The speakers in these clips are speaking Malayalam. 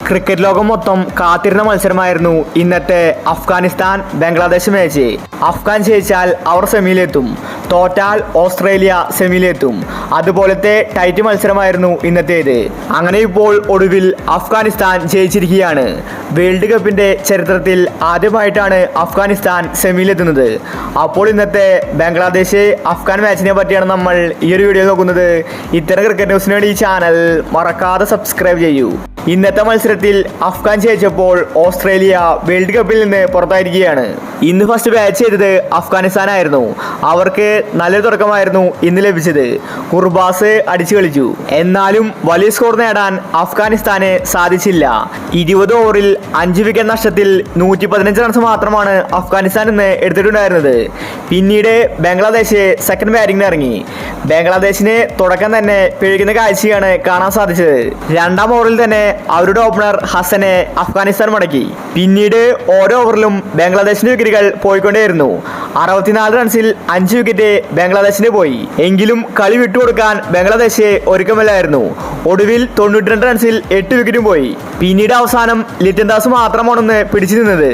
ക്രിക്കറ്റ് ലോകം മൊത്തം കാത്തിരുന്ന മത്സരമായിരുന്നു ഇന്നത്തെ അഫ്ഗാനിസ്ഥാൻ ബംഗ്ലാദേശ് മാച്ച്. അഫ്ഗാൻ ജയിച്ചാൽ അവർ സെമിയിലെത്തും, തോറ്റാൽ ഓസ്ട്രേലിയ സെമിയിലെത്തും. അതുപോലത്തെ ടൈറ്റ് മത്സരമായിരുന്നു ഇന്നത്തേത്. അങ്ങനെ ഇപ്പോൾ ഒടുവിൽ അഫ്ഗാനിസ്ഥാൻ ജയിച്ചിരിക്കുകയാണ്. വേൾഡ് കപ്പിന്റെ ചരിത്രത്തിൽ ആദ്യമായിട്ടാണ് അഫ്ഗാനിസ്ഥാൻ സെമിയിലെത്തുന്നത്. അപ്പോൾ ഇന്നത്തെ ബംഗ്ലാദേശ് അഫ്ഗാൻ മാച്ചിനെ പറ്റിയാണ് നമ്മൾ ഈ ഒരു വീഡിയോ നോക്കുന്നത്. ഇത്തരം ക്രിക്കറ്റ് ന്യൂസിന് വേണ്ടി ഈ ചാനൽ മറക്കാതെ സബ്സ്ക്രൈബ് ചെയ്യൂ. ഇന്നത്തെ മത്സരത്തിൽ അഫ്ഗാൻ ജയിച്ചപ്പോൾ ഓസ്ട്രേലിയ വേൾഡ് കപ്പിൽ നിന്ന് പുറത്തായിരിക്കുകയാണ്. ഇന്ന് ഫസ്റ്റ് ബാറ്റ് ചെയ്തത് അഫ്ഗാനിസ്ഥാനായിരുന്നു. അവർക്ക് നല്ലൊരു തുടക്കമായിരുന്നു ഇന്ന് ലഭിച്ചത്. കുർബാസ് അടിച്ചു കളിച്ചു. എന്നാലും വലിയ സ്കോർ നേടാൻ അഫ്ഗാനിസ്ഥാന് സാധിച്ചില്ല. 20 ഓവറിൽ 5 വിക്കറ്റ് നഷ്ടത്തിൽ 115 റൺസ് മാത്രമാണ് അഫ്ഗാനിസ്ഥാൻ ഇന്ന് എടുത്തിട്ടുണ്ടായിരുന്നത്. പിന്നീട് ബംഗ്ലാദേശ് സെക്കൻഡ് ബാറ്റിംഗിന് ഇറങ്ങി. ബംഗ്ലാദേശിന് തുടക്കം തന്നെ പിഴയ്ക്കുന്ന കാഴ്ചയാണ് കാണാൻ സാധിച്ചത്. 2-ാം ഓവറിൽ തന്നെ അവരുടെ ഓപ്പണർ ഹസനെ അഫ്ഗാനിസ്ഥാൻ മടക്കി. പിന്നീട് ഓരോ ഓവറിലും ബംഗ്ലാദേശിന്റെ വിക്കറ്റുകൾ പോയിക്കൊണ്ടേയിരുന്നു. 64 റൺസിൽ 5 വിക്കറ്റ് ബംഗ്ലാദേശിന് പോയി. എങ്കിലും കളി വിട്ടുകൊടുക്കാൻ ബംഗ്ലാദേശ് ഒരുക്കമല്ലായിരുന്നു. ഒടുവിൽ 92 റൺസിൽ 8 വിക്കറ്റും പോയി. പിന്നീട് അവസാനം ലിറ്റൻ ദാസ് മാത്രമാണെന്ന് പിടിച്ചു നിന്നത്.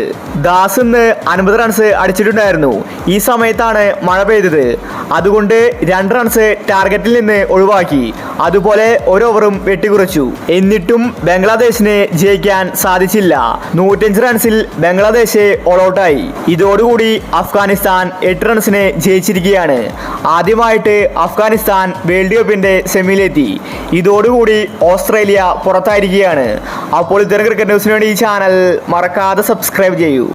ദാസ് ഇന്ന് 50 റൺസ് അടിച്ചിട്ടുണ്ടായിരുന്നു. ഈ സമയത്താണ് മഴ പെയ്തത്. അതുകൊണ്ട് 2 റൺസ് ടാർഗറ്റിൽ നിന്ന് ഒഴിവാക്കി. അതുപോലെ ഒരു ഓവറും വെട്ടിക്കുറച്ചു. എന്നിട്ടും ബംഗ്ലാദേശിന് ജയിക്കാൻ സാധിച്ചില്ല. 105 റൺസിൽ ബംഗ്ലാദേശ് ഓൾ ഔട്ടായി. ഇതോടുകൂടി അഫ്ഗാനിസ്ഥാൻ 8 റൺസിന് ജയിച്ചിരിക്കുകയാണ്. ആദ്യമായിട്ട് അഫ്ഗാനിസ്ഥാൻ വേൾഡ് കപ്പിന്റെ സെമിയിലെത്തി. ഇതോടുകൂടി ഓസ്ട്രേലിയ പുറത്തായിരിക്കുകയാണ്. അപ്പോൾ ഇത്തരം ക്രിക്കറ്റ് ന്യൂസിന് വേണ്ടി ഈ ചാനൽ മറക്കാതെ സബ്സ്ക്രൈബ് ചെയ്യൂ.